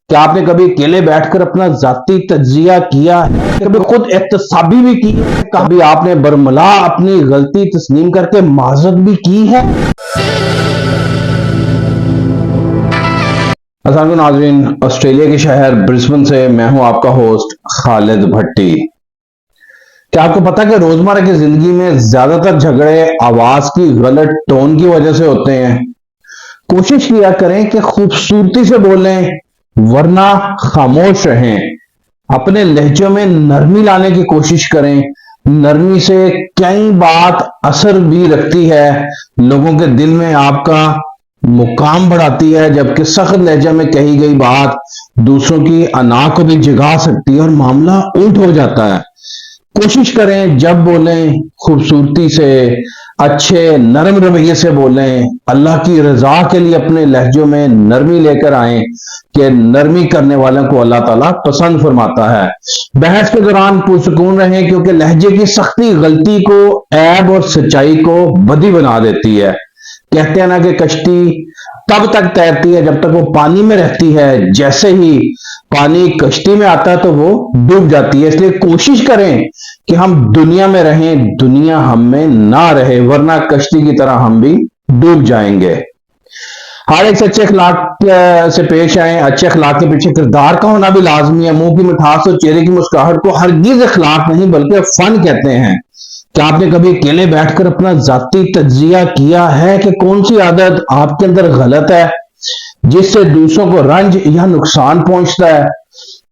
کہ آپ نے کبھی اکیلے بیٹھ کر اپنا ذاتی تجزیہ کیا ہے، کبھی خود احتسابی بھی کی ہے، کبھی آپ نے برملا اپنی غلطی تسلیم کر کے معذرت بھی کی ہے؟ السلام علیکم ناظرین، آسٹریلیا کے شہر برسبن سے میں ہوں آپ کا ہوسٹ خالد بھٹی۔ کیا آپ کو پتا کہ روزمرہ کی زندگی میں زیادہ تر جھگڑے آواز کی غلط ٹون کی وجہ سے ہوتے ہیں؟ کوشش کیا کریں کہ خوبصورتی سے بولیں ورنہ خاموش رہیں۔ اپنے لہجوں میں نرمی لانے کی کوشش کریں۔ نرمی سے کئی بات اثر بھی رکھتی ہے، لوگوں کے دل میں آپ کا مقام بڑھاتی ہے، جبکہ سخت لہجہ میں کہی گئی بات دوسروں کی انا کو بھی جگا سکتی ہے اور معاملہ الٹ ہو جاتا ہے۔ کوشش کریں جب بولیں خوبصورتی سے، اچھے نرم رویے سے بولیں۔ اللہ کی رضا کے لیے اپنے لہجوں میں نرمی لے کر آئیں کہ نرمی کرنے والوں کو اللہ تعالیٰ پسند فرماتا ہے۔ بحث کے دوران پرسکون رہیں، کیونکہ لہجے کی سختی غلطی کو عیب اور سچائی کو بدی بنا دیتی ہے۔ کہتے ہیں نا کہ کشتی تب تک تیرتی ہے جب تک وہ پانی میں رہتی ہے، جیسے ہی پانی کشتی میں آتا ہے تو وہ ڈوب جاتی ہے۔ اس لیے کوشش کریں کہ ہم دنیا میں رہیں، دنیا ہم میں نہ رہے، ورنہ کشتی کی طرح ہم بھی ڈوب جائیں گے۔ ہر ایک سے اچھے اخلاق سے پیش آئیں۔ اچھے اخلاق کے پیچھے کردار کا ہونا بھی لازمی ہے۔ منہ کی مٹھاس اور چہرے کی مسکراہٹ کو ہرگز اخلاق نہیں بلکہ فن کہتے ہیں۔ کیا آپ نے کبھی اکیلے بیٹھ کر اپنا ذاتی تجزیہ کیا ہے کہ کون سی عادت آپ کے اندر غلط ہے جس سے دوسروں کو رنج یا نقصان پہنچتا ہے؟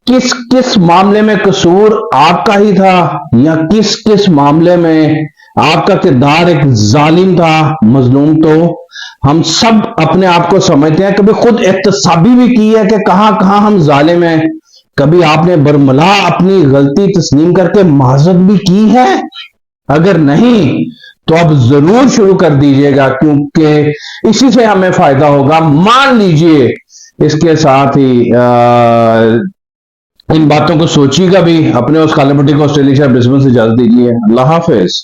کس معاملے میں قصور آپ کا ہی تھا، یا کس معاملے میں آپ کا کردار ایک ظالم تھا، مظلوم؟ تو ہم سب اپنے آپ کو سمجھتے ہیں، کبھی خود احتسابی بھی کی ہے کہ کہاں کہاں ہم ظالم ہیں؟ کبھی آپ نے برملا اپنی غلطی تسلیم کر کے معذرت بھی کی ہے؟ اگر نہیں تو اب ضرور شروع کر دیجئے گا، کیونکہ اسی سے ہمیں فائدہ ہوگا۔ مان لیجئے اس کے ساتھ ہی ان باتوں کو سوچیے گا بھی۔ اپنے اس خالد بھٹی کو آسٹریلیا شہر برسبن سے اجازت دیجیے۔ اللہ حافظ۔